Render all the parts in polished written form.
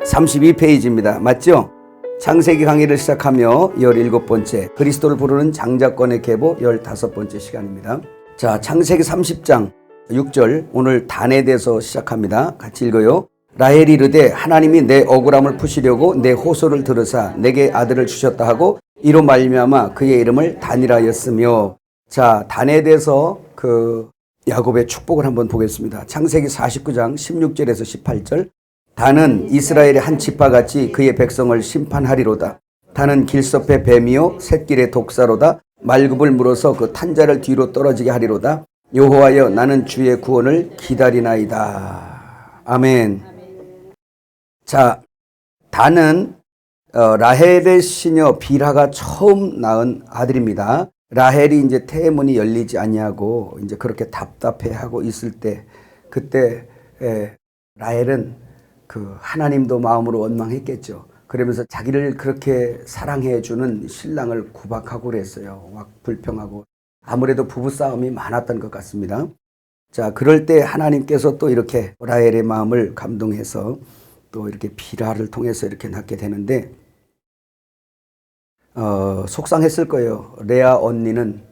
32페이지입니다. 맞죠? 창세기 강의를 시작하며 17번째 그리스도를 부르는 장자권의 계보 15번째 시간입니다. 자, 창세기 30장 6절 오늘 단에 대해서 시작합니다. 같이 읽어요. 라헬이 이르되 하나님이 내 억울함을 푸시려고 내 호소를 들으사 내게 아들을 주셨다 하고 이로 말미암아 그의 이름을 단이라 하였으며. 자, 단에 대해서 야곱의 축복을 한번 보겠습니다. 창세기 49장 16절에서 18절. 단은 이스라엘의 한 지파같이 그의 백성을 심판하리로다. 단은 길섭의 뱀이요 샛길의 독사로다. 말굽을 물어서 그 탄자를 뒤로 떨어지게 하리로다. 여호와여 나는 주의 구원을 기다리나이다. 아멘. 자, 단은 라헬의 시녀 빌하가 처음 낳은 아들입니다. 라헬이 이제 태문이 열리지 아니하고 이제 그렇게 답답해하고 있을 때, 그때 라헬은 하나님도 마음으로 원망했겠죠. 그러면서 자기를 그렇게 사랑해 주는 신랑을 구박하고 그랬어요. 막 불평하고. 아무래도 부부싸움이 많았던 것 같습니다. 자, 그럴 때 하나님께서 또 이렇게 라헬의 마음을 감동해서 또 이렇게 빌하를 통해서 이렇게 낳게 되는데, 속상했을 거예요. 레아 언니는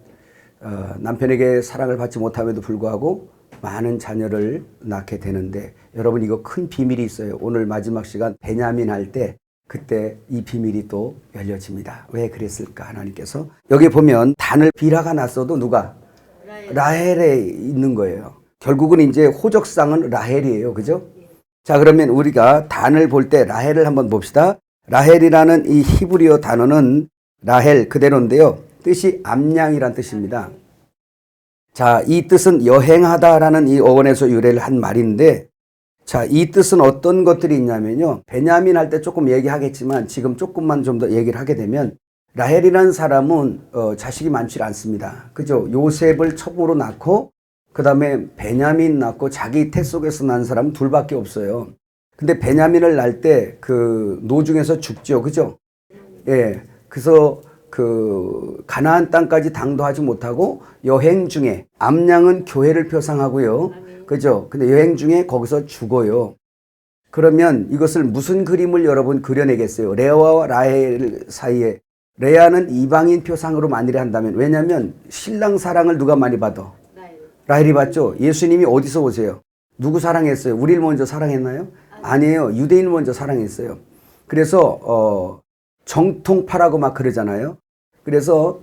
남편에게 사랑을 받지 못함에도 불구하고 많은 자녀를 낳게 되는데, 여러분 이거 큰 비밀이 있어요. 오늘 마지막 시간 베냐민 할 때 그때 이 비밀이 또 열려집니다. 왜 그랬을까? 하나님께서 여기 보면 단을 빌하가 낳았어도 누가? 라헬에 있는 거예요. 결국은 이제 호적상은 라헬이에요. 그죠? 자, 그러면 우리가 단을 볼 때 라헬을 한번 봅시다. 라헬이라는 이 히브리어 단어는 라헬 그대로인데요. 뜻이 암양이란 뜻입니다. 자, 이 뜻은 여행하다라는 이 어원에서 유래를 한 말인데, 자, 이 뜻은 어떤 것들이 있냐면요. 베냐민 할 때 조금 얘기하겠지만 지금 조금만 좀 더 얘기를 하게 되면, 라헬이라는 사람은 자식이 많지 않습니다. 그죠? 요셉을 첩으로 낳고 그 다음에 베냐민 낳고 자기 태 속에서 난 사람은 둘밖에 없어요. 근데 베냐민을 낳을 때 노중에서 죽죠. 그죠? 예. 그래서 가나안 땅까지 당도하지 못하고 여행 중에, 암양은 교회를 표상하고요. 그죠? 근데 여행 중에 거기서 죽어요. 그러면 이것을 무슨 그림을 여러분 그려내겠어요? 레아와 라헬 사이에, 레아는 이방인 표상으로 만일에 한다면, 왜냐하면 신랑 사랑을 누가 많이 받아? 라헬이 받죠. 예수님이 어디서 오세요? 누구 사랑했어요? 우리를 먼저 사랑했나요? 아니에요. 유대인을 먼저 사랑했어요. 그래서 정통파라고 막 그러잖아요. 그래서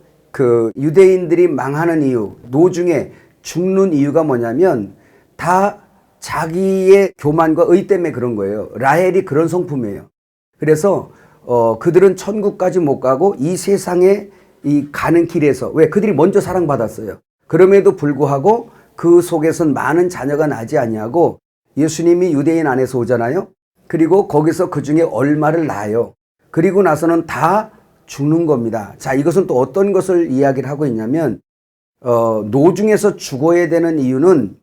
유대인들이 망하는 이유, 노중에 죽는 이유가 뭐냐면 다 자기의 교만과 의 때문에 그런 거예요. 라헬이 그런 성품이에요. 그래서 그들은 천국까지 못 가고 이 세상에 가는 길에서, 왜? 그들이 먼저 사랑받았어요. 그럼에도 불구하고 그 속에선 많은 자녀가 나지 아니하고, 예수님이 유대인 안에서 오잖아요. 그리고 거기서 그 중에 얼마를 낳아요. 그리고 나서는 다 죽는 겁니다. 자, 이것은 또 어떤 것을 이야기를 하고 있냐면, 노중에서 죽어야 되는 이유는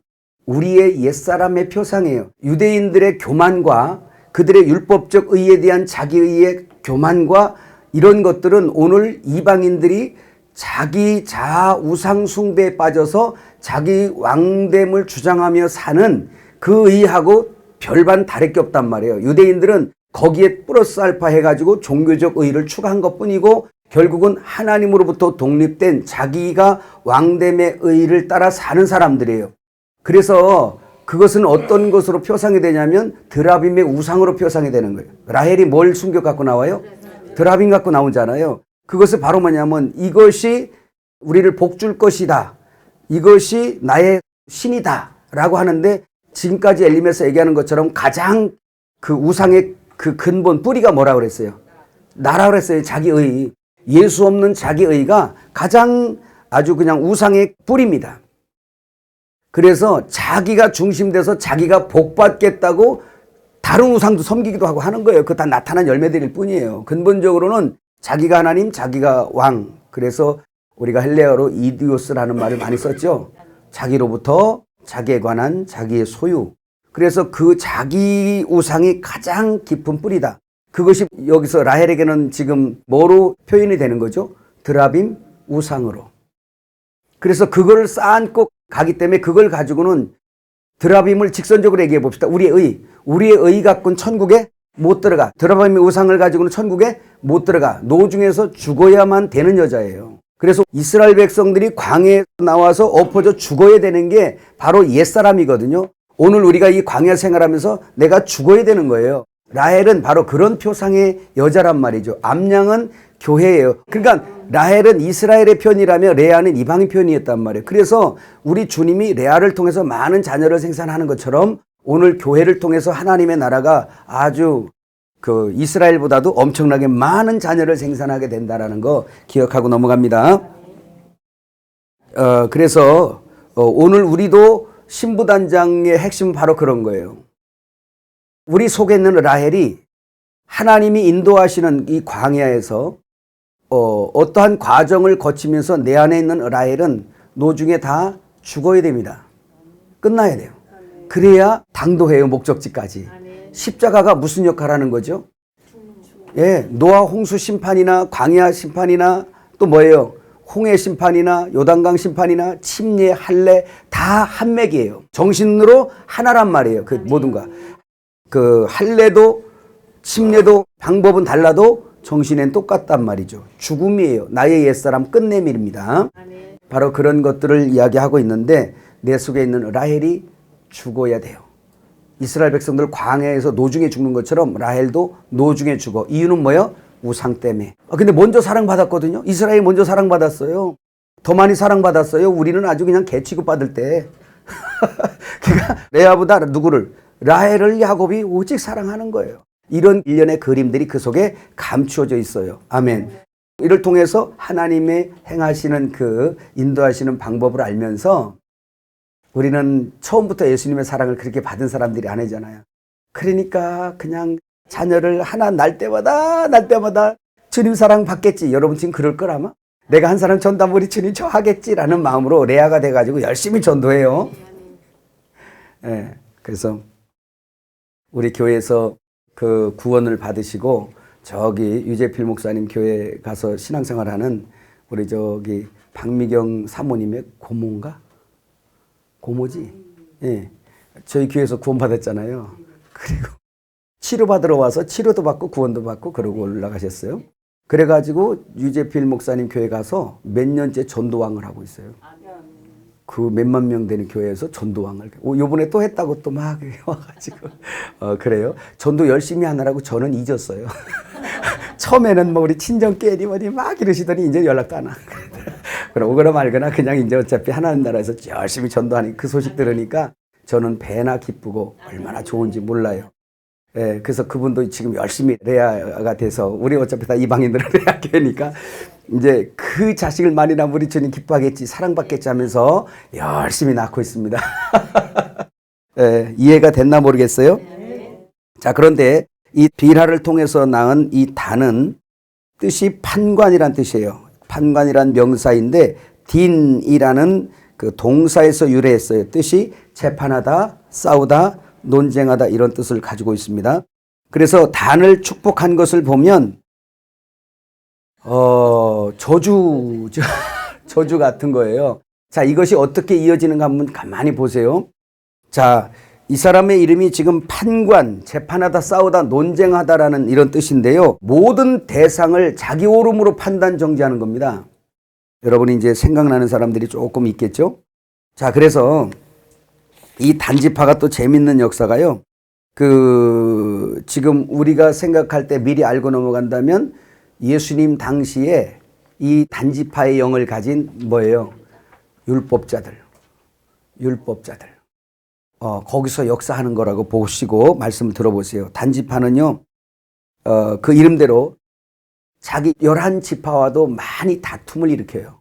우리의 옛사람의 표상이에요. 유대인들의 교만과 그들의 율법적 의에 대한 자기의의 교만과 이런 것들은 오늘 이방인들이 자기 자아 우상 숭배에 빠져서 자기 왕됨을 주장하며 사는 그 의하고 별반 다를 게 없단 말이에요. 유대인들은 거기에 플러스 알파 해가지고 종교적 의의를 추가한 것뿐이고, 결국은 하나님으로부터 독립된 자기가 왕됨의 의의를 따라 사는 사람들이에요. 그래서 그것은 어떤 것으로 표상이 되냐면 드라빔의 우상으로 표상이 되는 거예요. 라헬이 뭘 숨겨 갖고 나와요? 드라빔 갖고 나오잖아요. 그것은 바로 뭐냐면 이것이 우리를 복줄 것이다, 이것이 나의 신이다 라고 하는데, 지금까지 엘림에서 얘기하는 것처럼 가장 우상의 근본 뿌리가 뭐라고 그랬어요? 나라고 그랬어요. 자기의. 예수 없는 자기의가 가장 아주 그냥 우상의 뿌리입니다. 그래서 자기가 중심돼서 자기가 복받겠다고 다른 우상도 섬기기도 하고 하는 거예요. 그거 다 나타난 열매들일 뿐이에요. 근본적으로는 자기가 하나님, 자기가 왕. 그래서 우리가 헬레어로 이디오스라는 말을 많이 썼죠. 자기로부터 자기에 관한 자기의 소유. 그래서 그 자기 우상이 가장 깊은 뿌리다. 그것이 여기서 라헬에게는 지금 뭐로 표현이 되는 거죠? 드라빔 우상으로. 그래서 그걸 쌓고 가기 때문에 그걸 가지고는 드라빔을 직선적으로 얘기해 봅시다. 우리의 의 갖고는 천국에 못 들어가. 드라바임의 우상을 가지고는 천국에 못 들어가. 노중에서 죽어야만 되는 여자예요. 그래서 이스라엘 백성들이 광야에 나와서 엎어져 죽어야 되는 게 바로 옛사람이거든요. 오늘 우리가 이 광야 생활하면서 내가 죽어야 되는 거예요. 라헬은 바로 그런 표상의 여자란 말이죠. 암양은 교회예요. 그러니까 라헬은 이스라엘의 편이라며 레아는 이방인 편이었단 말이에요. 그래서 우리 주님이 레아를 통해서 많은 자녀를 생산하는 것처럼 오늘 교회를 통해서 하나님의 나라가 아주 그 이스라엘보다도 엄청나게 많은 자녀를 생산하게 된다는 거 기억하고 넘어갑니다. 그래서 오늘 우리도 신부단장의 핵심은 바로 그런 거예요. 우리 속에 있는 라헬이 하나님이 인도하시는 이 광야에서 어떠한 과정을 거치면서 내 안에 있는 라헬은 노중에 다 죽어야 됩니다. 끝나야 돼요. 그래야 당도해요, 목적지까지. 십자가가 무슨 역할을 하는 거죠? 예, 노아 홍수 심판이나 광야 심판이나 또 뭐예요? 홍해 심판이나 요단강 심판이나 침례, 할례 다 한 맥이에요. 정신으로 하나란 말이에요. 그 모든가. 그 할례도 침례도 방법은 달라도 정신엔 똑같단 말이죠. 죽음이에요. 나의 옛사람 끝내밀입니다. 바로 그런 것들을 이야기하고 있는데 내 속에 있는 라헬이 죽어야 돼요. 이스라엘 백성들 광야에서 노중에 죽는 것처럼 라헬도 노중에 죽어. 이유는 뭐예요? 우상 때문에. 근데 먼저 사랑받았거든요. 이스라엘이 먼저 사랑받았어요. 더 많이 사랑받았어요. 우리는 아주 그냥 개 취급받을 때. 그러니까 레아보다 누구를? 라헬을 야곱이 오직 사랑하는 거예요. 이런 일련의 그림들이 그 속에 감추어져 있어요. 아멘. 이를 통해서 하나님의 행하시는 그 인도하시는 방법을 알면서 우리는 처음부터 예수님의 사랑을 그렇게 받은 사람들이 아니잖아요. 그러니까 그냥 자녀를 하나 날 때마다 주님 사랑 받겠지. 여러분 지금 그럴 걸 아마? 내가 한 사람 전도하면 우리 주님 저 하겠지라는 마음으로 레아가 돼가지고 열심히 전도해요. 네, 그래서 우리 교회에서 그 구원을 받으시고 저기 유재필 목사님 교회 가서 신앙생활하는 우리 저기 박미경 사모님의 고모인가? 고모지? 예. 저희 교회에서 구원받았잖아요. 그리고 치료받으러 와서 치료도 받고 구원도 받고 그러고 올라가셨어요. 그래가지고 유재필 목사님 교회 가서 몇 년째 전도왕을 하고 있어요. 그 몇만 명 되는 교회에서 전도왕을. 요번에 또 했다고 또 막 와가지고. 그래요. 전도 열심히 하느라고 저는 잊었어요. 처음에는 뭐 우리 친정끼리 막 이러시더니 이제 연락도 안 하고. 그럼 오거나 말거나 그냥 이제 어차피 하나님 나라에서 열심히 전도하니 그 소식 들으니까 저는 배나 기쁘고 얼마나 좋은지 몰라요. 예, 그래서 그분도 지금 열심히 레아가 돼서 우리 어차피 다 이방인들은 레아 교회니까 이제 그 자식을 많이 낳으면 우리 주님 기뻐하겠지, 사랑받겠지 하면서 열심히 낳고 있습니다. 예, 이해가 됐나 모르겠어요? 자, 그런데 이 빌하를 통해서 낳은 이 단은 뜻이 판관이란 뜻이에요. 판관이란 명사인데 딘이라는 그 동사에서 유래했어요. 뜻이 재판하다, 싸우다, 논쟁하다 이런 뜻을 가지고 있습니다. 그래서 단을 축복한 것을 보면 저주 같은 거예요. 자, 이것이 어떻게 이어지는가 한번 가만히 보세요. 자, 이 사람의 이름이 지금 판관, 재판하다, 싸우다, 논쟁하다라는 이런 뜻인데요. 모든 대상을 자기 오름으로 판단 정지하는 겁니다. 여러분이 이제 생각나는 사람들이 조금 있겠죠? 자, 그래서 이 단지파가 또 재밌는 역사가요. 지금 우리가 생각할 때 미리 알고 넘어간다면 예수님 당시에 이 단지파의 영을 가진 뭐예요? 율법자들. 거기서 역사하는 거라고 보시고 말씀을 들어보세요. 단지파는요, 그 이름대로 자기 11지파와도 많이 다툼을 일으켜요.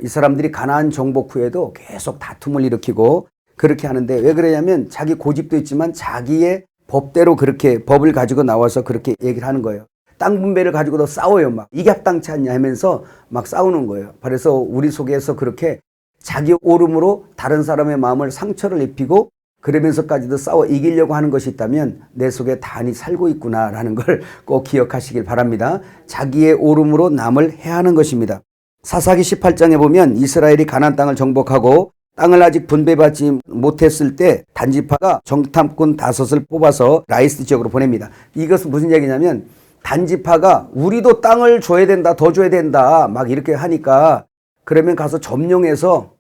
이 사람들이 가나안 정복 후에도 계속 다툼을 일으키고 그렇게 하는데 왜 그러냐면 자기 고집도 있지만 자기의 법대로 그렇게 법을 가지고 나와서 그렇게 얘기를 하는 거예요. 땅 분배를 가지고도 싸워요. 막 이게 합당치 않냐 하면서 막 싸우는 거예요. 그래서 우리 속에서 그렇게 자기 오름으로 다른 사람의 마음을 상처를 입히고 그러면서까지도 싸워 이기려고 하는 것이 있다면 내 속에 단이 살고 있구나라는 걸 꼭 기억하시길 바랍니다. 자기의 오름으로 남을 해하는 것입니다. 사사기 18장에 보면 이스라엘이 가나안 땅을 정복하고 땅을 아직 분배받지 못했을 때 단지파가 정탐꾼 5을 뽑아서 라이스 지역으로 보냅니다. 이것은 무슨 얘기냐면 단지파가 우리도 땅을 줘야 된다, 더 줘야 된다 막 이렇게 하니까 그러면 가서 점령해서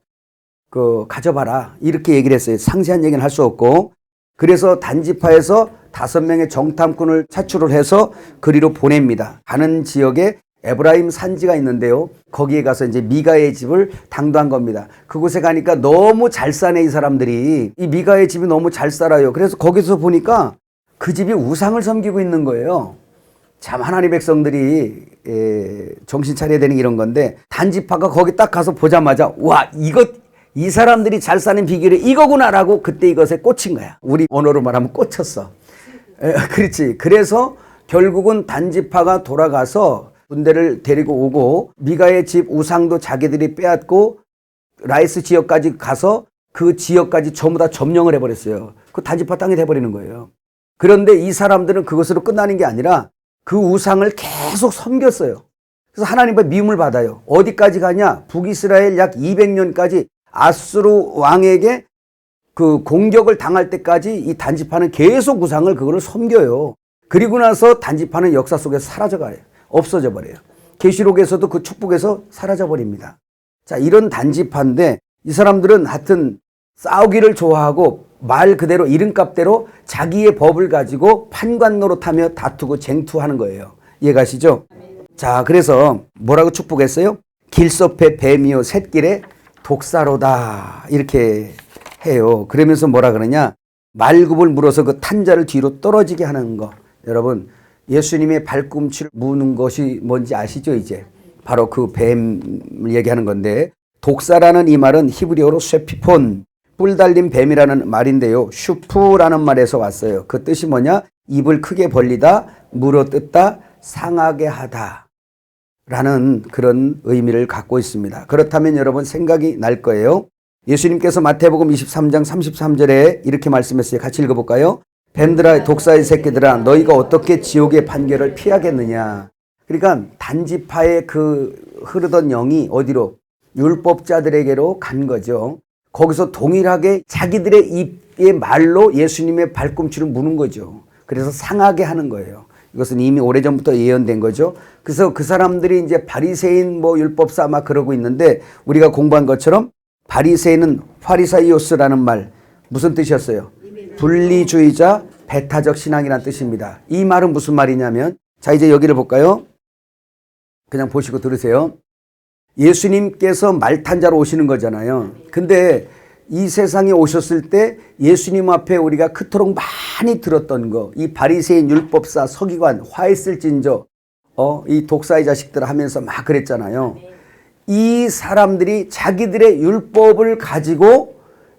가져봐라 이렇게 얘기를 했어요. 상세한 얘기는 할 수 없고, 그래서 단지파에서 5명의 정탐꾼을 차출을 해서 그리로 보냅니다. 가는 지역에 에브라임 산지가 있는데요. 거기에 가서 이제 미가의 집을 당도한 겁니다. 그곳에 가니까 너무 잘 사네, 이 사람들이. 이 미가의 집이 너무 잘 살아요. 그래서 거기서 보니까 그 집이 우상을 섬기고 있는 거예요. 참 하나님의 백성들이 정신 차려야 되는 이런 건데, 단지파가 거기 딱 가서 보자마자 와, 이 사람들이 잘 사는 비결이 이거구나라고 그때 이것에 꽂힌 거야. 우리 언어로 말하면 꽂혔어. 그렇지. 그래서 결국은 단지파가 돌아가서 군대를 데리고 오고 미가의 집 우상도 자기들이 빼앗고 라이스 지역까지 가서 그 지역까지 전부 다 점령을 해버렸어요. 그 단지파 땅이 돼버리는 거예요. 그런데 이 사람들은 그것으로 끝나는 게 아니라 그 우상을 계속 섬겼어요. 그래서 하나님의 미움을 받아요. 어디까지 가냐? 북이스라엘 약 200년까지 아수르 왕에게 그 공격을 당할 때까지 이 단지파는 계속 우상을 그거를 섬겨요. 그리고 나서 단지파는 역사 속에서 사라져가요. 없어져 버려요. 계시록에서도 그 축복에서 사라져 버립니다. 자, 이런 단지파인데 이 사람들은 하여튼 싸우기를 좋아하고 말 그대로 이름값대로 자기의 법을 가지고 판관 노릇하며 다투고 쟁투하는 거예요. 이해가시죠? 자, 그래서 뭐라고 축복했어요? 길섭의 뱀이요 샛길에 독사로다 이렇게 해요. 그러면서 뭐라 그러냐? 말굽을 물어서 그 탄자를 뒤로 떨어지게 하는 거. 여러분, 예수님의 발꿈치를 무는 것이 뭔지 아시죠? 이제 바로 그 뱀을 얘기하는 건데, 독사라는 이 말은 히브리어로 쇠피폰, 뿔 달린 뱀이라는 말인데요. 슈프라는 말에서 왔어요. 그 뜻이 뭐냐? 입을 크게 벌리다, 물어뜯다, 상하게 하다 라는 그런 의미를 갖고 있습니다. 그렇다면 여러분 생각이 날 거예요. 예수님께서 마태복음 23장 33절에 이렇게 말씀했어요. 같이 읽어볼까요? 뱀들아, 독사의 새끼들아, 너희가 어떻게 지옥의 판결을 피하겠느냐. 그러니까 단지파의 그 흐르던 영이 어디로? 율법자들에게로 간 거죠. 거기서 동일하게 자기들의 입의 말로 예수님의 발꿈치를 무는 거죠. 그래서 상하게 하는 거예요. 이것은 이미 오래전부터 예언된 거죠. 그래서 그 사람들이 이제 바리새인 율법사 막 그러고 있는데, 우리가 공부한 것처럼 바리새인은 파리사이오스라는 말 무슨 뜻이었어요? 분리주의자, 배타적 신앙이라는 뜻입니다. 이 말은 무슨 말이냐면, 자, 이제 여기를 볼까요? 그냥 보시고 들으세요. 예수님께서 말탄자로 오시는 거잖아요. 근데 이 세상에 오셨을 때 예수님 앞에 우리가 그토록 많이 들었던 거, 이 바리새인 율법사 서기관 화했을진저 이 독사의 자식들 하면서 막 그랬잖아요. 이 사람들이 자기들의 율법을 가지고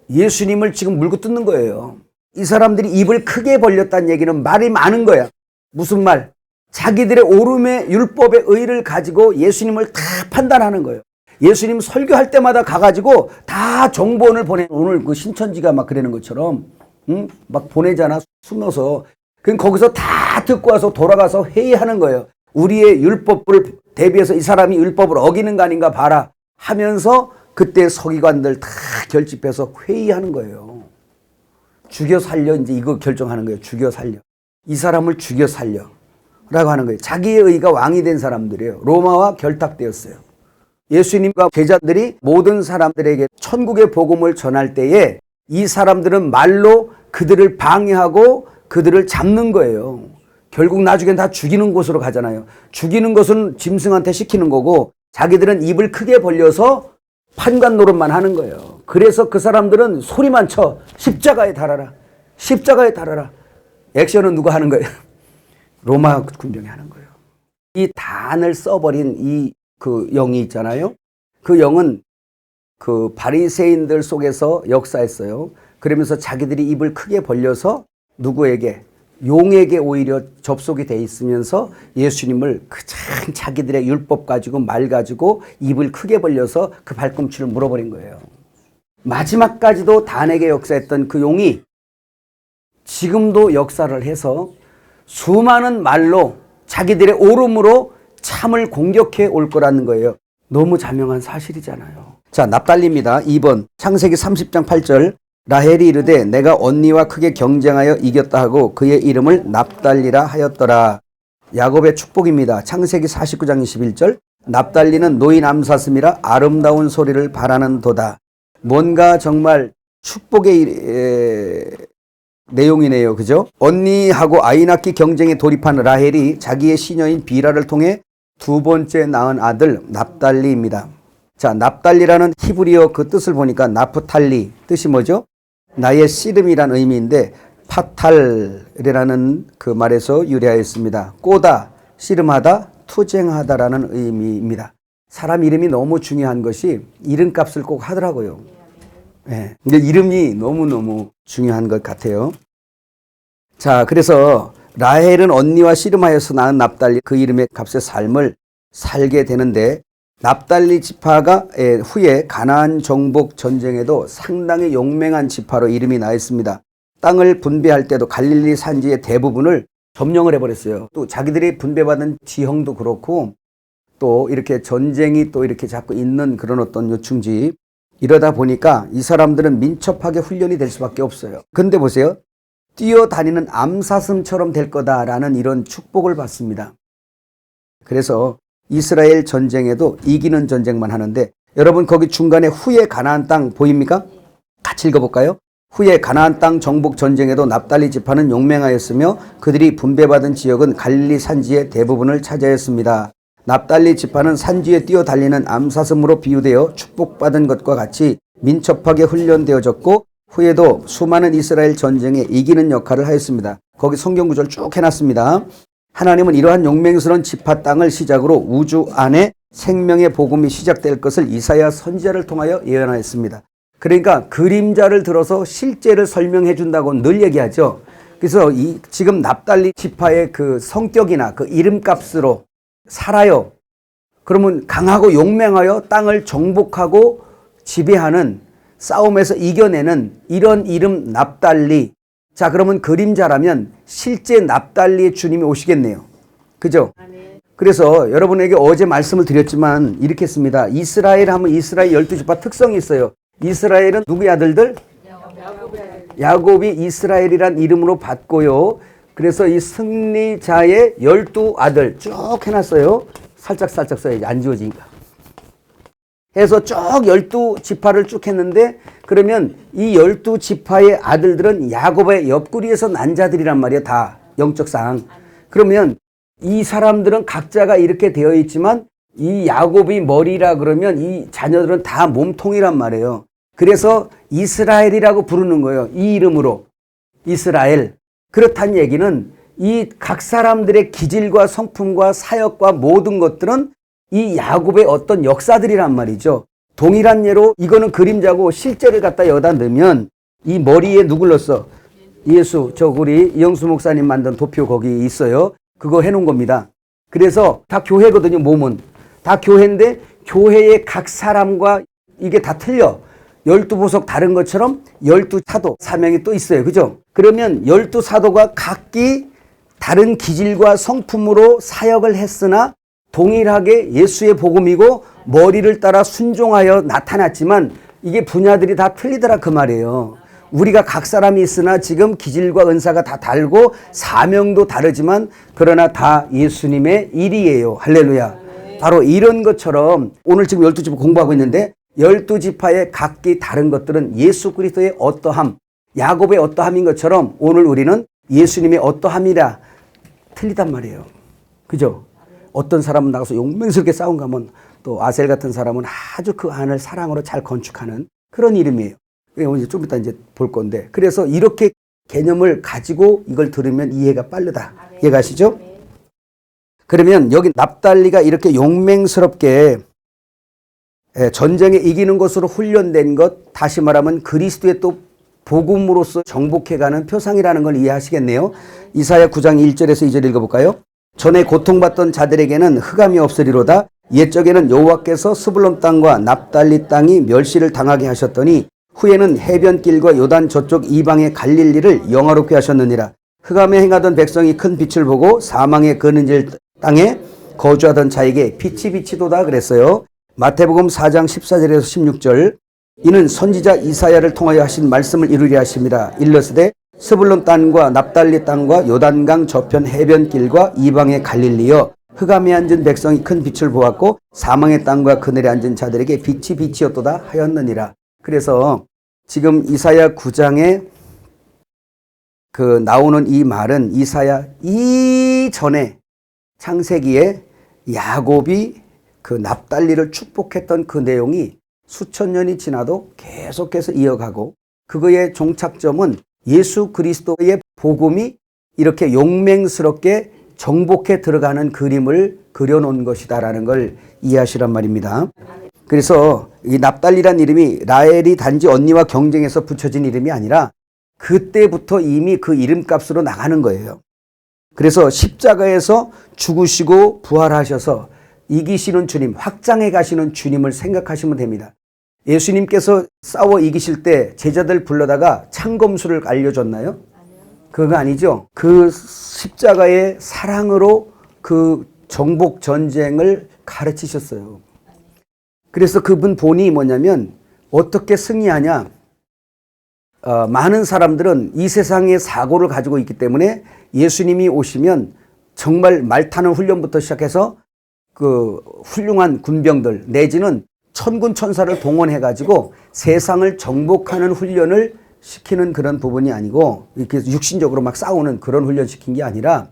예수님을 지금 물고 뜯는 거예요. 이 사람들이 입을 크게 벌렸다는 얘기는 말이 많은 거야. 무슨 말? 자기들의 오름의 율법의 의를 가지고 예수님을 다 판단하는 거예요. 예수님 설교할 때마다 가가지고 다 정보원을 보내. 오늘 그 신천지가 막 그러는 것처럼 막 보내잖아, 숨어서. 그럼 거기서 다 듣고 와서 돌아가서 회의하는 거예요. 우리의 율법을 대비해서 이 사람이 율법을 어기는 거 아닌가 봐라 하면서 그때 서기관들 다 결집해서 회의하는 거예요. 죽여 살려, 이제 이거 결정하는 거예요. 죽여 살려. 이 사람을 죽여 살려 라고 하는 거예요. 자기의 의가 왕이 된 사람들이에요. 로마와 결탁되었어요. 예수님과 제자들이 모든 사람들에게 천국의 복음을 전할 때에 이 사람들은 말로 그들을 방해하고 그들을 잡는 거예요. 결국 나중엔 다 죽이는 곳으로 가잖아요. 죽이는 것은 짐승한테 시키는 거고, 자기들은 입을 크게 벌려서 판관 노릇만 하는 거예요. 그래서 그 사람들은 소리만 쳐. 십자가에 달아라. 십자가에 달아라. 액션은 누가 하는 거예요? 로마 군병이 하는 거예요. 이 단을 써버린 이 그 영이 있잖아요. 그 영은 그 바리새인들 속에서 역사했어요. 그러면서 자기들이 입을 크게 벌려서 누구에게? 용에게 오히려 접속이 돼 있으면서 예수님을 그냥 자기들의 율법 가지고 말 가지고 입을 크게 벌려서 그 발꿈치를 물어버린 거예요. 마지막까지도 단에게 역사했던 그 용이 지금도 역사를 해서 수많은 말로 자기들의 오름으로 참을 공격해 올 거라는 거예요. 너무 자명한 사실이잖아요. 자, 납달리입니다. 2번 창세기 30장 8절 라헬이 이르되 내가 언니와 크게 경쟁하여 이겼다 하고 그의 이름을 납달리라 하였더라. 야곱의 축복입니다. 창세기 49장 21절 납달리는 노인 암사슴이라 아름다운 소리를 바라는도다. 뭔가 정말 축복의 내용이네요. 그죠? 언니하고 아이 낳기 경쟁에 돌입한 라헬이 자기의 시녀인 비라를 통해 두 번째 낳은 아들 납달리입니다. 자, 납달리라는 히브리어 그 뜻을 보니까 나프탈리 뜻이 뭐죠? 나의 씨름이란 의미인데 파탈이라는 그 말에서 유래하였습니다. 꼬다, 씨름하다, 투쟁하다라는 의미입니다. 사람 이름이 너무 중요한 것이 이름값을 꼭 하더라고요. 네. 근데 이름이 너무너무 중요한 것 같아요. 자, 그래서 라헬은 언니와 씨름하여서 낳은 납달리 그 이름의 값의 삶을 살게 되는데 납달리 지파가 후에 가나안 정복 전쟁에도 상당히 용맹한 지파로 이름이 나 있습니다. 땅을 분배할 때도 갈릴리 산지의 대부분을 점령을 해버렸어요. 또 자기들이 분배받은 지형도 그렇고 또 이렇게 전쟁이 또 이렇게 자꾸 있는 그런 어떤 요충지 이러다 보니까 이 사람들은 민첩하게 훈련이 될 수밖에 없어요. 근데 보세요. 뛰어다니는 암사슴처럼 될 거다라는 이런 축복을 받습니다. 그래서 이스라엘 전쟁에도 이기는 전쟁만 하는데 여러분 거기 중간에 후에 가나안 땅 보입니까? 같이 읽어볼까요? 후에 가나안 땅 정복 전쟁에도 납달리 지파는 용맹하였으며 그들이 분배받은 지역은 갈릴리 산지의 대부분을 차지하였습니다. 납달리 지파는 산지에 뛰어달리는 암사슴으로 비유되어 축복받은 것과 같이 민첩하게 훈련되어졌고 후에도 수많은 이스라엘 전쟁에 이기는 역할을 하였습니다. 거기 성경 구절 쭉 해놨습니다. 하나님은 이러한 용맹스러운 지파 땅을 시작으로 우주 안에 생명의 복음이 시작될 것을 이사야 선지자를 통하여 예언하였습니다. 그러니까 그림자를 들어서 실제를 설명해 준다고 늘 얘기하죠. 그래서 지금 납달리 지파의 그 성격이나 그 이름값으로 살아요. 그러면 강하고 용맹하여 땅을 정복하고 지배하는 싸움에서 이겨내는 이런 이름 납달리. 자, 그러면 그림자라면 실제 납달리의 주님이 오시겠네요. 그죠? 그래서 여러분에게 어제 말씀을 드렸지만 이렇게 했습니다. 이스라엘 하면 이스라엘 12지파 특성이 있어요. 이스라엘은 누구의 아들들? 야곱이 이스라엘이란 이름으로 받고요. 그래서 이 승리자의 12아들 쭉 해놨어요. 살짝 써야지 안 지워지니까. 해서 쭉 12지파를 쭉 했는데 그러면 이 12지파의 아들들은 야곱의 옆구리에서 난 자들이란 말이에요. 다 영적상. 그러면 이 사람들은 각자가 이렇게 되어 있지만 이 야곱이 머리라 그러면 이 자녀들은 다 몸통이란 말이에요. 그래서 이스라엘이라고 부르는 거예요. 이 이름으로. 이스라엘. 그렇다는 얘기는 이 각 사람들의 기질과 성품과 사역과 모든 것들은 이 야곱의 어떤 역사들이란 말이죠. 동일한 예로 이거는 그림자고 실제를 갖다 여기다 넣으면 이 머리에 누굴 넣었어? 예수. 저 우리 이영수 목사님 만든 도표 거기 있어요. 그거 해놓은 겁니다. 그래서 다 교회거든요. 몸은. 다 교회인데 교회의 각 사람과 이게 다 틀려. 12보석 다른 것처럼 12사도 사명이 또 있어요. 그죠? 그러면 12사도가 각기 다른 기질과 성품으로 사역을 했으나 동일하게 예수의 복음이고 머리를 따라 순종하여 나타났지만 이게 분야들이 다 틀리더라 그 말이에요. 우리가 각 사람이 있으나 지금 기질과 은사가 다 다르고 사명도 다르지만 그러나 다 예수님의 일이에요. 할렐루야. 바로 이런 것처럼 오늘 지금 12지파 공부하고 있는데 12지파의 각기 다른 것들은 예수 그리스도의 어떠함, 야곱의 어떠함인 것처럼 오늘 우리는 예수님의 어떠함이라 틀리단 말이에요. 그죠? 어떤 사람은 나가서 용맹스럽게 싸움 가면 또 아셀 같은 사람은 아주 그 안을 사랑으로 잘 건축하는 그런 이름이에요. 이제 좀 이따 이제 볼 건데. 그래서 이렇게 개념을 가지고 이걸 들으면 이해가 빠르다. 이해가시죠? 그러면 여기 납달리가 이렇게 용맹스럽게 전쟁에 이기는 것으로 훈련된 것, 다시 말하면 그리스도의 또 복음으로서 정복해가는 표상이라는 걸 이해하시겠네요. 이사야 9장 1절에서 2절 읽어볼까요? 전에 고통받던 자들에게는 흑암이 없으리로다. 옛적에는 여호와께서 스불론 땅과 납달리 땅이 멸시를 당하게 하셨더니 후에는 해변길과 요단 저쪽 이방의 갈릴리를 영화롭게 하셨느니라. 흑암에 행하던 백성이 큰 빛을 보고 사망의 그늘질 땅에 거주하던 자에게 빛이 비치도다 그랬어요. 마태복음 4장 14절에서 16절 이는 선지자 이사야를 통하여 하신 말씀을 이루려 하심이라. 일러스되 스불론 땅과 납달리 땅과 요단강 저편 해변길과 이방의 갈릴리여 흑암에 앉은 백성이 큰 빛을 보았고 사망의 땅과 그늘에 앉은 자들에게 빛이 빛이었도다 하였느니라. 그래서 지금 이사야 9장에 그 나오는 이 말은 이사야 이전에 창세기에 야곱이 그 납달리를 축복했던 그 내용이 수천 년이 지나도 계속해서 이어가고 그거의 종착점은 예수 그리스도의 복음이 이렇게 용맹스럽게 정복해 들어가는 그림을 그려놓은 것이다라는 걸 이해하시란 말입니다. 그래서 이 납달리란 이름이 라헬이 단지 언니와 경쟁해서 붙여진 이름이 아니라 그때부터 이미 그 이름값으로 나가는 거예요. 그래서 십자가에서 죽으시고 부활하셔서 이기시는 주님, 확장해 가시는 주님을 생각하시면 됩니다. 예수님께서 싸워 이기실 때 제자들 불러다가 창검수를 알려줬나요? 그거 아니죠. 그 십자가의 사랑으로 그 정복 전쟁을 가르치셨어요. 그래서 그분 본이 뭐냐면 어떻게 승리하냐. 많은 사람들은 이 세상의 사고를 가지고 있기 때문에 예수님이 오시면 정말 말 타는 훈련부터 시작해서 그 훌륭한 군병들 내지는 천군 천사를 동원해 가지고 세상을 정복하는 훈련을 시키는 그런 부분이 아니고 이렇게 육신적으로 막 싸우는 그런 훈련 시킨 게 아니라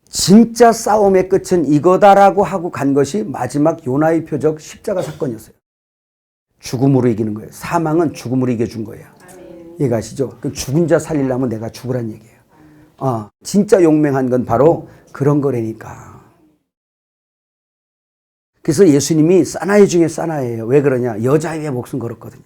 진짜 싸움의 끝은 이거다라고 하고 간 것이 마지막 요나의 표적 십자가 사건이었어요. 죽음으로 이기는 거예요. 사망은 죽음으로 이겨준 거예요. 이해가시죠? 죽은 자 살리려면 내가 죽으란 얘기예요. 진짜 용맹한 건 바로 그런 거라니까. 그래서 예수님이 사나이 중에 사나이예요. 왜 그러냐? 여자 위에 목숨 걸었거든요.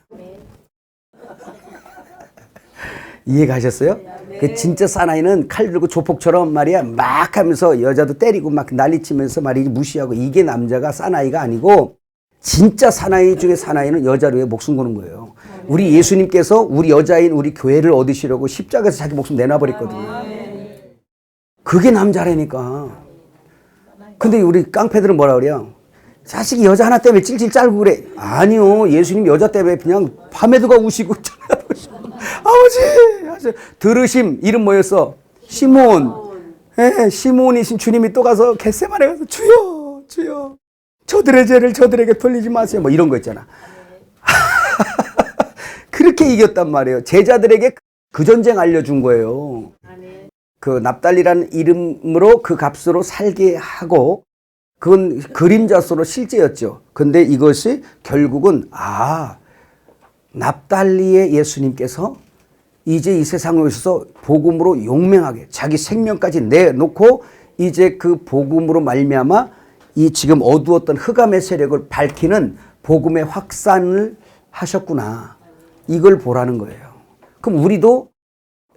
이해가셨어요? 그 진짜 사나이는 칼 들고 조폭처럼 말이야 막 하면서 여자도 때리고 막 난리치면서 말이지 무시하고 이게 남자가 사나이가 아니고 진짜 사나이 중에 사나이는 여자를 위해 목숨 거는 거예요. 우리 예수님께서 우리 여자인 우리 교회를 얻으시려고 십자가에서 자기 목숨 내놔버렸거든요. 그게 남자라니까. 근데 우리 깡패들은 뭐라 그래요? 자식이 여자 하나 때문에 찔찔 짤고 그래. 아니요. 예수님 여자 때문에 그냥 밤에도 가 우시고 아버지 들으심 이름 뭐였어? 시몬. 예, 시몬이신 주님이 또 가서 겟세마네 가서 주여 저들의 죄를 저들에게 돌리지 마세요. 뭐 이런 거 있잖아. 그렇게 이겼단 말이에요. 제자들에게 그 전쟁 알려준 거예요. 그 납달리라는 이름으로 그 값으로 살게 하고 그건 그림자수로 실제였죠. 근데 이것이 결국은 납달리의 예수님께서 이제 이 세상에 오셔서 복음으로 용맹하게 자기 생명까지 내놓고 이제 그 복음으로 말미암아 이 지금 어두웠던 흑암의 세력을 밝히는 복음의 확산을 하셨구나. 이걸 보라는 거예요. 그럼 우리도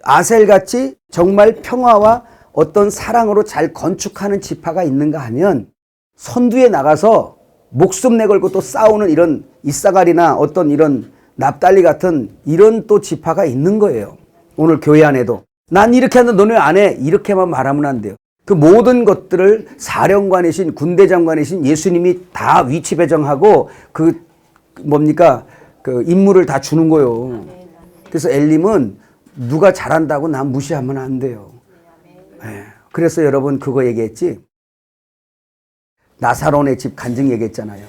아셀같이 정말 평화와 어떤 사랑으로 잘 건축하는 지파가 있는가 하면 선두에 나가서 목숨 내걸고 또 싸우는 이런 이사갈이나 어떤 이런 납달리 같은 이런 또 지파가 있는 거예요. 오늘 교회 안에도 난 이렇게 하는데 너네 안 해. 이렇게만 말하면 안 돼요. 그 모든 것들을 사령관이신 군대 장관이신 예수님이 다 위치 배정하고 그 임무를 다 주는 거예요. 그래서 엘림은 누가 잘한다고 난 무시하면 안 돼요. 그래서 여러분 그거 얘기했지. 나사론의 집 간증 얘기했잖아요.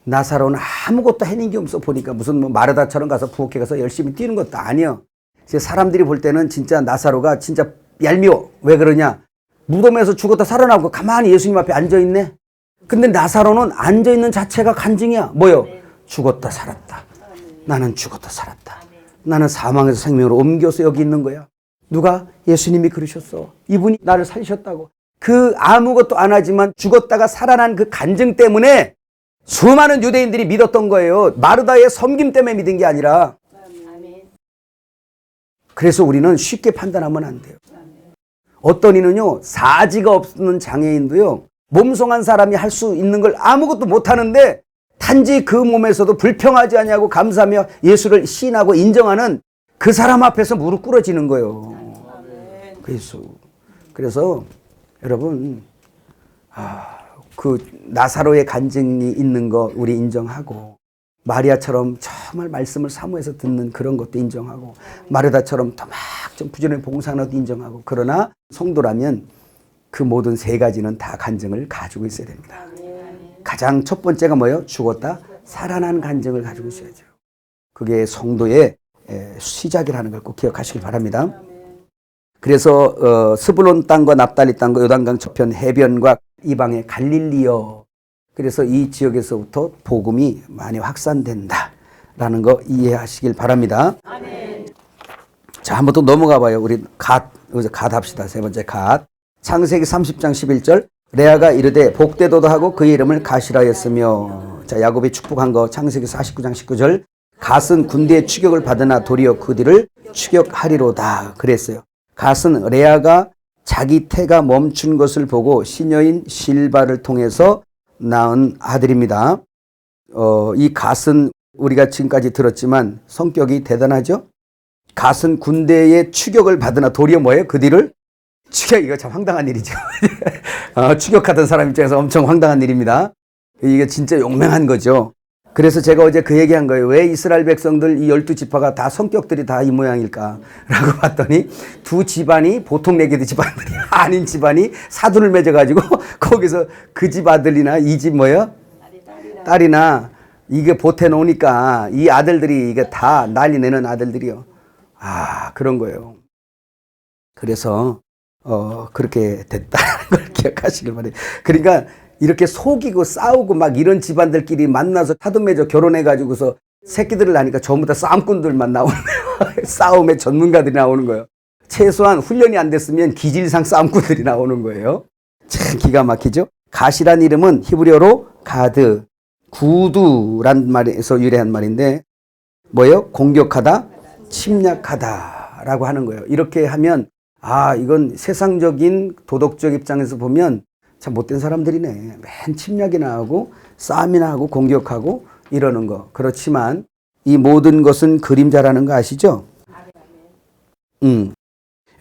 나사로는 아무것도 해낸 게 없어. 보니까 무슨 마르다처럼 가서 부엌에 가서 열심히 뛰는 것도 아니야. 사람들이 볼 때는 진짜 나사로가 진짜 얄미워. 왜 그러냐? 무덤에서 죽었다 살아나고 가만히 예수님 앞에 앉아있네. 근데 나사로는 앉아있는 자체가 간증이야. 뭐요? 죽었다 살았다. 나는 죽었다 살았다. 나는 사망에서 생명으로 옮겨서 여기 있는 거야. 누가? 예수님이 그러셨어. 이분이 나를 살리셨다고. 그 아무것도 안 하지만 죽었다가 살아난 그 간증 때문에 수많은 유대인들이 믿었던 거예요. 마르다의 섬김 때문에 믿은 게 아니라. 그래서 우리는 쉽게 판단하면 안 돼요. 어떤 이는요, 사지가 없는 장애인도요, 몸송한 사람이 할 수 있는 걸 아무것도 못하는데 단지 그 몸에서도 불평하지 않냐고 감사하며 예수를 시인하고 인정하는 그 사람 앞에서 무릎 꿇어지는 거예요. 그래서 여러분 그 나사로의 간증이 있는 거 우리 인정하고, 마리아처럼 정말 말씀을 사모해서 듣는 그런 것도 인정하고, 마르다처럼 더 막 좀 부지런히 봉사하는 것도 인정하고, 그러나 성도라면 그 모든 세 가지는 다 간증을 가지고 있어야 됩니다. 가장 첫 번째가 뭐예요? 죽었다 살아난 간증을 가지고 있어야죠. 그게 성도의 시작이라는 걸 꼭 기억하시길 바랍니다. 그래서 스불론 땅과 납달리 땅과 요단강 저편 해변과 이방의 갈릴리여, 그래서 이 지역에서부터 복음이 많이 확산된다라는 거 이해하시길 바랍니다. 자, 한번 또 넘어가 봐요. 우리 여기서 갓 합시다. 세 번째 갓. 창세기 30장 11절. 레아가 이르되 복되도다 하고 그의 이름을 갓이라 했으며. 자, 야곱이 축복한 거 창세기 49장 19절. 갓은 군대의 추격을 받으나 도리어 그들을 추격하리로다 그랬어요. 갓은 레아가 자기 태가 멈춘 것을 보고 시녀인 실바를 통해서 낳은 아들입니다. 이 갓은 우리가 지금까지 들었지만 성격이 대단하죠. 갓은 군대의 추격을 받으나 도리어 뭐예요? 그 뒤를 이거 참 황당한 일이죠. 추격하던 사람 입장에서 엄청 황당한 일입니다. 이게 진짜 용맹한 거죠. 그래서 제가 어제 그 얘기한 거예요. 왜 이스라엘 백성들 이 12지파가 다 성격들이 다 이 모양일까? 라고 봤더니 두 집안이 보통 내게도 집안들이 아닌 집안이 사돈을 맺어가지고 거기서 그 집 아들이나 이 집 뭐예요? 딸이나 이게 보태 놓으니까 이 아들들이 이게 다 난리 내는 아들들이요. 그런 거예요. 그래서 그렇게 됐다는 걸 기억하시길 바래요. 그러니까 이렇게 속이고 싸우고 막 이런 집안들끼리 만나서 사돈 맺어 결혼해가지고서 새끼들을 낳으니까 전부 다 싸움꾼들만 나오는 거예요. 싸움의 전문가들이 나오는 거예요. 최소한 훈련이 안 됐으면 기질상 싸움꾼들이 나오는 거예요. 참 기가 막히죠. 갓이란 이름은 히브리어로 가드, 구두란 말에서 유래한 말인데 뭐예요? 공격하다, 침략하다라고 하는 거예요. 이렇게 하면 이건 세상적인 도덕적 입장에서 보면 참 못된 사람들이네. 맨 침략이나 하고 싸움이나 하고 공격하고 이러는 거. 그렇지만 이 모든 것은 그림자라는 거 아시죠?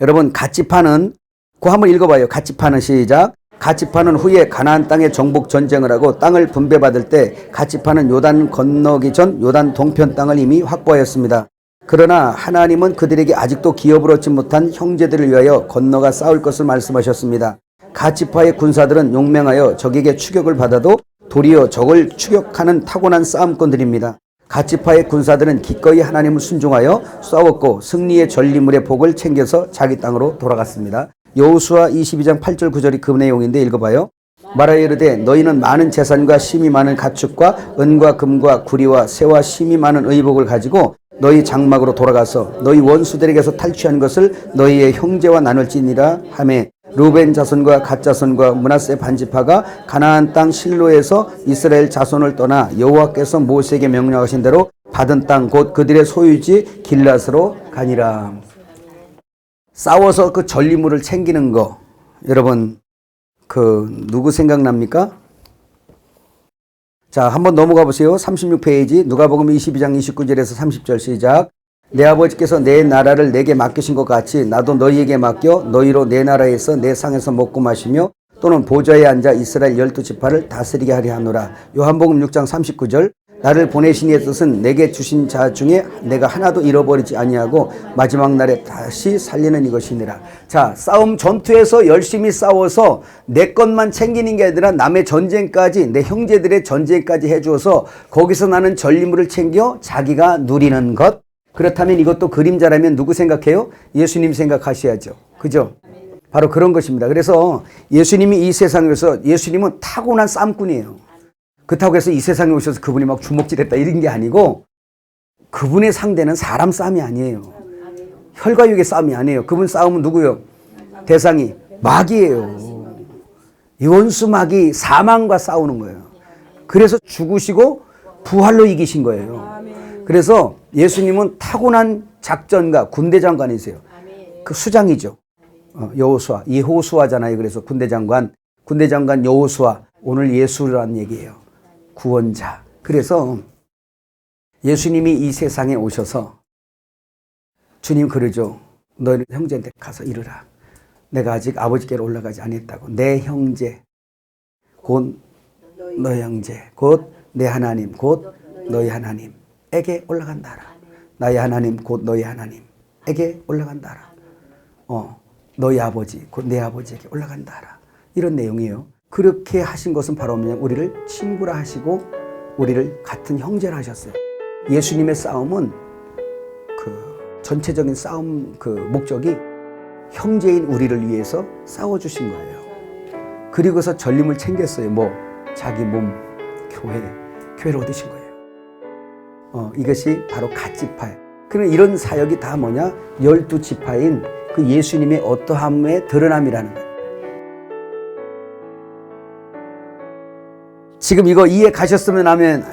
여러분 갓지파는 그거 한번 읽어봐요. 갓지파는 시작. 갓지파는 후에 가나안 땅에 정복 전쟁을 하고 땅을 분배받을 때 갓지파는 요단 건너기 전 요단 동편 땅을 이미 확보하였습니다. 그러나 하나님은 그들에게 아직도 기업을 얻지 못한 형제들을 위하여 건너가 싸울 것을 말씀하셨습니다. 갓지파의 군사들은 용맹하여 적에게 추격을 받아도 도리어 적을 추격하는 타고난 싸움꾼들입니다. 갓지파의 군사들은 기꺼이 하나님을 순종하여 싸웠고 승리의 전리물의 복을 챙겨서 자기 땅으로 돌아갔습니다. 여호수아 22장 8절 9절이 그 내용인데 읽어봐요. 말하여 이르되 너희는 많은 재산과 심이 많은 가축과 은과 금과 구리와 새와 심이 많은 의복을 가지고 너희 장막으로 돌아가서 너희 원수들에게서 탈취한 것을 너희의 형제와 나눌지니라 하매 루벤 자손과 갓 자손과 므낫세 반지파가 가나안 땅 실로에서 이스라엘 자손을 떠나 여호와께서 모세에게 명령하신 대로 받은 땅 곧 그들의 소유지 길앗으로 가니라. 싸워서 그 전리물을 챙기는 거, 여러분 누구 생각납니까? 자, 한번 넘어가 보세요. 36페이지 누가복음 22장 29절에서 30절 시작. 내 아버지께서 내 나라를 내게 맡기신 것 같이 나도 너희에게 맡겨 너희로 내 나라에서 내 상에서 먹고 마시며 또는 보좌에 앉아 이스라엘 12지파를 다스리게 하려 하노라. 요한복음 6장 39절. 나를 보내신 이의 뜻은 내게 주신 자 중에 내가 하나도 잃어버리지 아니하고 마지막 날에 다시 살리는 이것이니라. 자, 싸움 전투에서 열심히 싸워서 내 것만 챙기는 게 아니라 남의 전쟁까지 내 형제들의 전쟁까지 해주어서 거기서 나는 전리물을 챙겨 자기가 누리는 것. 그렇다면 이것도 그림자라면 누구 생각해요? 예수님 생각하셔야죠. 그죠? 바로 그런 것입니다. 그래서 예수님이 이 세상에서 예수님은 타고난 싸움꾼이에요. 그렇다고 해서 이 세상에 오셔서 그분이 막 주먹질했다 이런 게 아니고 그분의 상대는 사람 싸움이 아니에요. 혈과 육의 싸움이 아니에요. 그분 싸움은 누구요? 대상이 마귀예요. 이 원수 마귀 사망과 싸우는 거예요. 그래서 죽으시고 부활로 이기신 거예요. 그래서 예수님은 타고난 작전가 군대 장관이세요. 그 수장이죠. 여호수아, 예호수아잖아요. 그래서 군대 장관 여호수아. 오늘 예수라는 얘기예요. 구원자. 그래서 예수님이 이 세상에 오셔서 주님 그러죠. 너희 형제한테 가서 이르라. 내가 아직 아버지께로 올라가지 아니했다고. 내 형제 곧 너희 형제 곧 내 하나님 곧 너희 하나님에게 올라간다라. 나의 하나님 곧 너희 하나님에게 올라간다라. 너희 아버지 곧 내 아버지에게 올라간다라. 이런 내용이에요. 그렇게 하신 것은 바로 그냥 우리를 친구라 하시고 우리를 같은 형제라 하셨어요. 예수님의 싸움은 그 전체적인 싸움 그 목적이 형제인 우리를 위해서 싸워주신 거예요. 그리고서 전림을 챙겼어요. 뭐 자기 몸, 교회를 얻으신 거예요. 이것이 바로 갓지파예요. 그럼 이런 사역이 다 뭐냐? 12지파인 그 예수님의 어떠함의 드러남이라는 거예요. 지금 이거 이해 가셨으면 하면